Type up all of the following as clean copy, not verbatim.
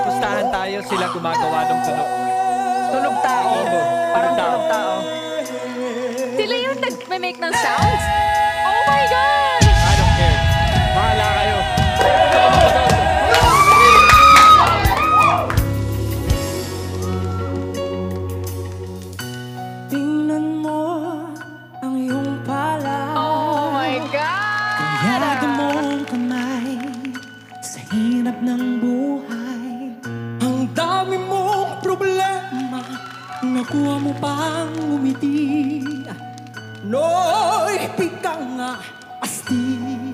Pustahan tayo, sila gumagawa ng tunog. Tunog tao. Parang tunog tao. Sila yung nag-make ng sounds? Oh my God! I don't care. Bahala kayo. Tingnan mo ang iyong pala. Oh my God! Kayado mong kamay sa hirap ng buhay. Ang dami mong problema, nakuha mo pang umiti. Noy, pika nga, asti.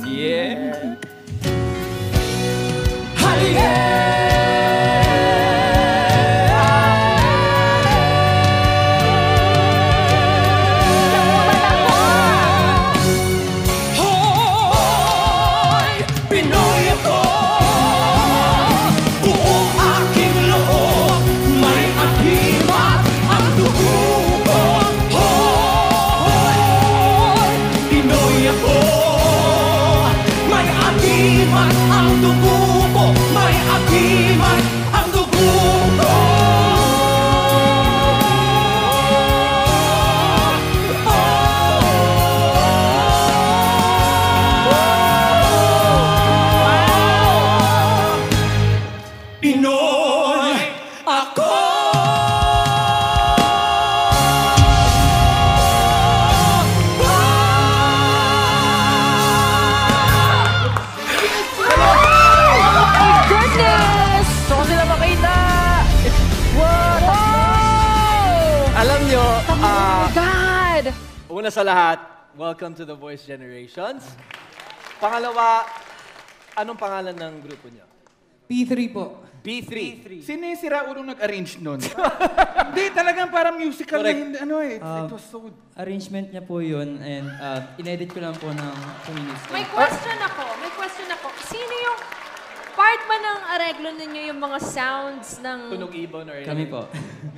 Yeah. Hoy, Pinoy ako. Buong aking loob, may akibat ang dugo ko. Hoy, Pinoy ako. May akibat ang dugo ko. May akibat ang dugo ko. Pinoy ako! Goodness! Gusto ko sila makita! Wow! Alam nyo, God! una sa lahat, welcome to The Voice Generations. Pangalawa, anong pangalan ng grupo nyo? P3 po. B3. Sino yung sira ulong nag-arrange nun? Hindi, talagang parang musical Correct. na hindi, ano eh. It was so... Arrangement niya po yun and inedit ko lang po ng community. May question ako. Sino yung part ba ng areglo ninyo yung mga sounds ng... Tunog ibon or Kami po.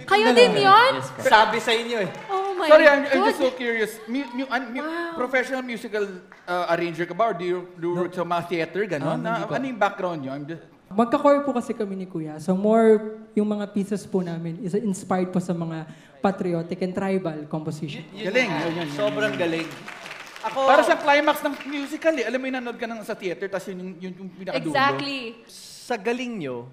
Kayo din yun? Yes po. Sabi sa inyo eh. Oh my Sorry, God. I'm just so curious. Professional musical arranger ka ba? Or do you sa mga theater, gano'n? Hindi po. Ano yung background nyo? I'm just... Magka-core po kasi kami ni Kuya. So more yung mga pieces po namin is inspired po sa mga patriotic and tribal composition. Galing. Yun. Sobrang galing. Ako, Para sa climax ng musical eh. Alam mo yung nanood ka sa theater, tapos yung pinakadulo. Exactly. sa galing nyo,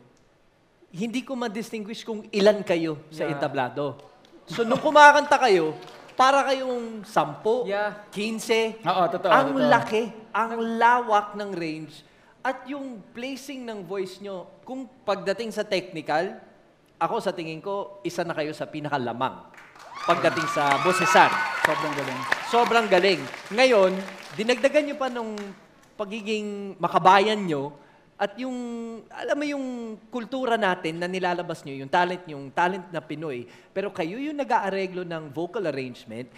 hindi ko ma-distinguish kung ilan kayo sa entablado. So, nung kumakanta kayo, para kayong 10, Yeah. 15. Oo, totoo. Ang totoo. laki, ang lawak ng range, at yung placing ng voice nyo, kung pagdating sa technical, ako sa tingin ko, isa na kayo sa pinakalamang. Pagdating sa bosesan. Sobrang galing. Sobrang galing. Ngayon, dinagdagan nyo pa nung pagiging makabayan nyo at yung, alam mo yung kultura natin na nilalabas nyo, yung talent na Pinoy. Pero kayo yung nag-aareglo ng vocal arrangement.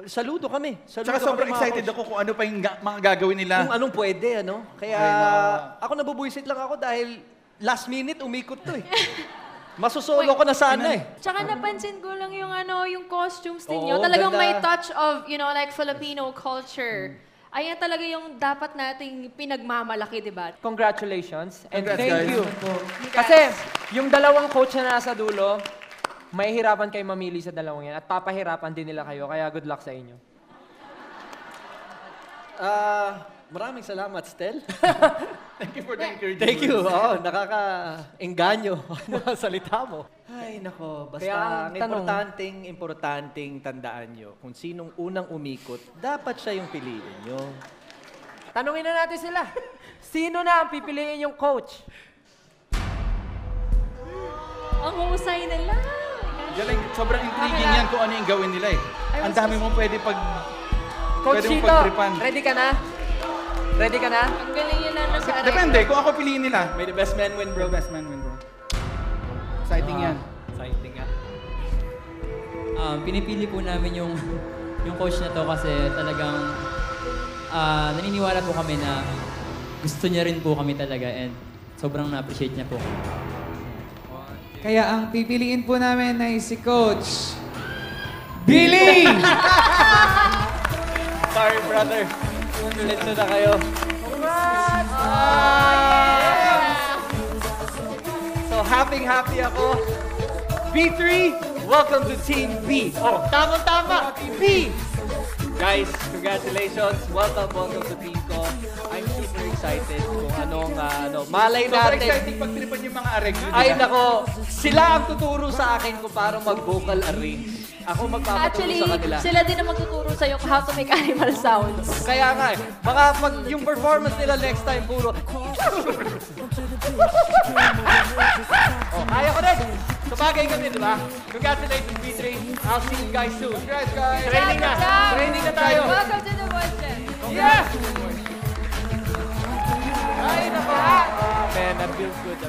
Saludo kami. Saludo Tsaka sobrang kami, mga excited coach. ako kung ano pa yung mga gagawin nila. Kung anong pwede, ano? Kaya Ay, ako nabubuisit lang ako dahil last minute umikot to eh. Masusolo ko na sana eh. Tsaka napansin ko lang yung yung costumes ninyo. Oo, Talagang ganda. may touch of, like Filipino culture. Ayan talaga yung dapat nating pinagmamalaki, di ba? Congratulations. And Congrats, thank guys. you. Kasi yung dalawang coach na nasa dulo, may hirapan kayo mamili sa dalawang yan at papahirapan din nila kayo. Kaya good luck sa inyo. Maraming salamat, Stel. Thank you for the encouragement. Thank you. Oo, nakaka-engganyo ang mga salita mo. Ay, nako. Basta Kaya ang ang importanteng tandaan nyo, kung sinong unang umikot, dapat siya yung piliin nyo. Tanungin na natin sila. Sino na ang pipiliin yung coach? Ang husay nila. Galing, sobrang intriguing yan kung ano yung gawin nila eh. Ang dami mong pwede Coach pwede mong Chito, pagtripan. ready ka na? Ready ka na? Ang galing yun na sa Depende, kung ako piliin nila. May the best man win, bro. Best man win, bro. Exciting yan. Exciting nga. Pinipili po namin yung coach na to kasi talagang naniniwala po kami na gusto niya rin po kami talaga and sobrang na-appreciate niya po. Kaya ang pipiliin po namin ay si Coach Billy! Sorry, brother. Lito na kayo. So, happy ako. B3, welcome to Team B. Oh, tama. B! Guys, congratulations. Welcome to Team ko. I'm super excited kung malay Super natin. exciting pag tinipan yung mga arreglo nila. Ay, nako. Sila ang tuturo sa akin kung paano mag-vocal arrange. Ako magpapaturo Actually, sa kanila. sila din ang magtuturo sa'yo kung how to make animal sounds. Kaya nga eh. Baka pag yung performance nila next time puro. Oh, kaya ko din. Sabagay kami, di ba? Congratulations, B3. I'll see you guys soon. Congrats, guys! Training na. Good job. Training na tayo. Welcome to the Voice Chef. Yeah! Ay, nako. Oh, man, that feels good.